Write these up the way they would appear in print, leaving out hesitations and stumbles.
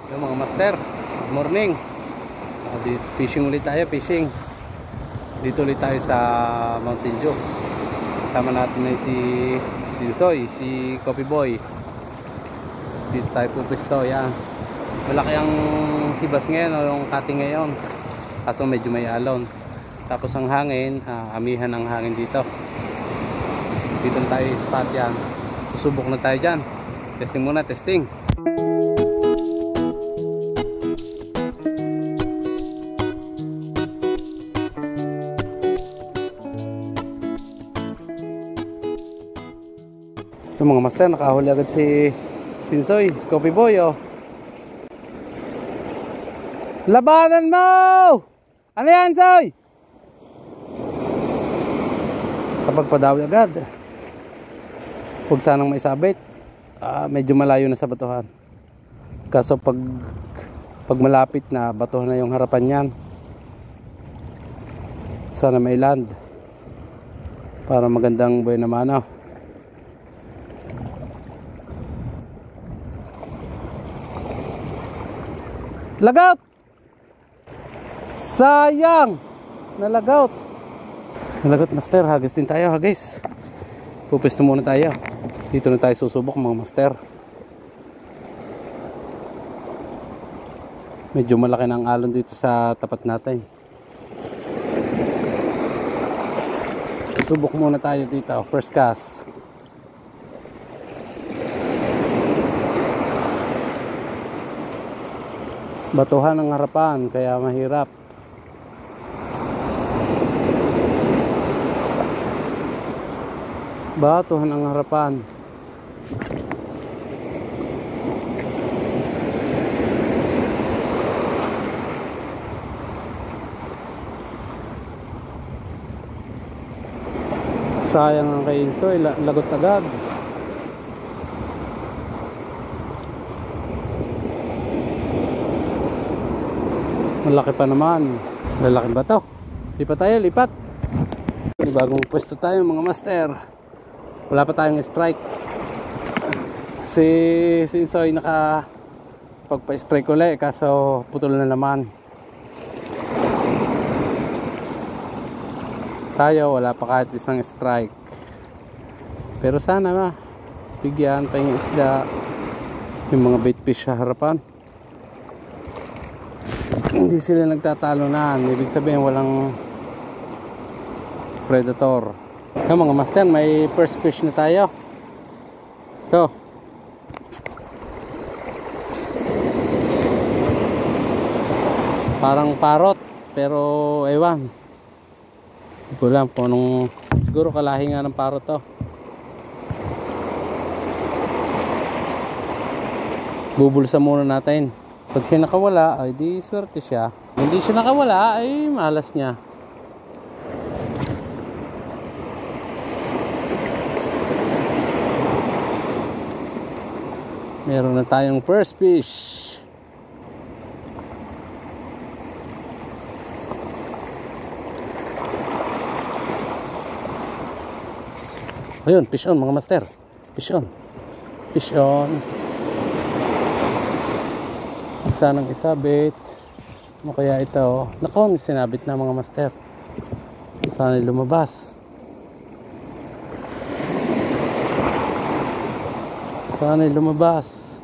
Yung mga master, good morning. Fishing ulit tayo, fishing. Dito ulit tayo sa Mountain Dew. Kasama natin na si Sinsoy, si Coffee Boy. Dito tayo pupisto, yan. Malaki ang hibas ngayon, o yung cutting ngayon. Kaso medyo may alon. Tapos ang hangin, amihan ang hangin dito. Dito tayo spot yan. Susubok na tayo dyan. Testing muna, testing. Ito mga master, nakahuli agad si Sinsoy, si Coffee Boy, oh. Labanan mo! Ano yan, Soy? Kapag padawi agad, huwag sanang maisabit. Medyo malayo na sa batuhan. Kaso pag malapit na, batuhan na yung harapan niyan. Sana may land para magandang buhay na manaw. Lagout! Sayang! Nalagout! Nalagout, master. Hagis din tayo, hagis. Pupisto muna tayo. Dito na tayo susubok, mga master. Medyo malaki na ang alon dito sa tapat natin. Susubok muna tayo dito. First cast. Batuhan ang harapan, kaya mahirap. Batuhan ang harapan. Sayang ang kay Insoy, lagot agad. Malaki pa naman. Lalaki ba to? Lipat tayo, lipat. May bagong pwesto tayo, mga master. Wala pa tayong strike. Si Sinsoy pagpa-strike ulit, kaso putol na naman. Tayo wala pa kahit isang strike. Pero sana bigyan pa yung isda, yung mga bait fish sa harapan. Hindi sila nagtatalunan. Ibig sabihin walang predator. Ito mga master, may first fish na tayo. Ito. Parang parot, pero ewan. Hindi ko alam kung anong, siguro kalahi nga ng parot to. Bubulsa muna natin. Pag siya nakawala, ay di swerte siya. Hindi siya nakawala, ay malas niya. Meron na tayong first fish. Ayun, fish on mga master. Fish on. Fish on. Sanang isabit. Ano kaya ito? Nako, sinabit na mga master. Sana lumabas. Sana lumabas.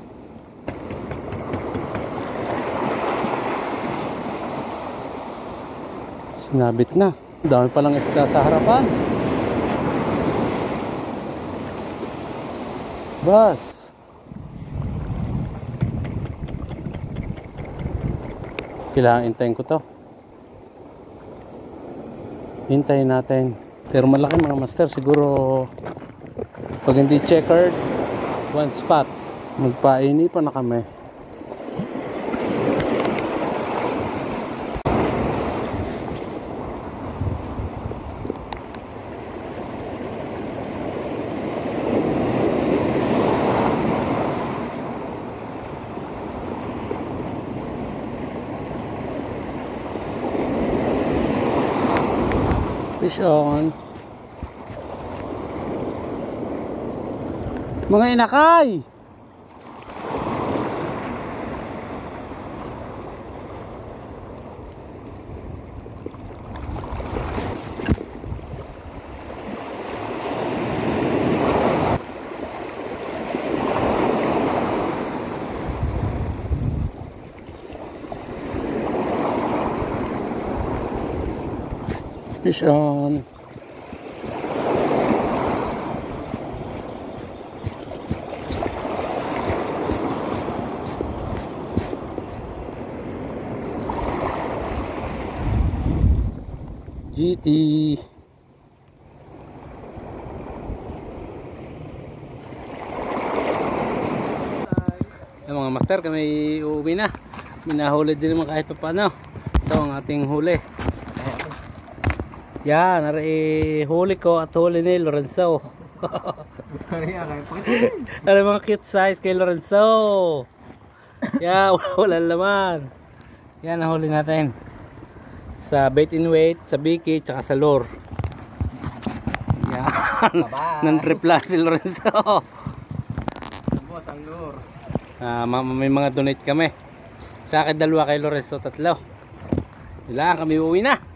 Sinabit na. Dami palang isda sa harapan. Bas. Kailangan hintayin ko to. Hintayin natin. Pero malaki mga master. Siguro pag hindi checkered, one spot. Magpaini pa na kami. Fish on. Mga inakay. Fish on. GT. Mga master, kami uuwi na. Minahuli din naman kahit pa paano. Ito ang ating huli. Yan, huli ko at huli ni Lorenzo. Ano mga cute size kay Lorenzo. Yan, wala laman. Yan ang huli natin. Sa bait and weight, sa biki, tsaka sa lure. Yan. Nan-tripla si Lorenzo. Boss, ang lure. May mga donate kami. Sa akin 2, kay Lorenzo 3. Kami uuwi na.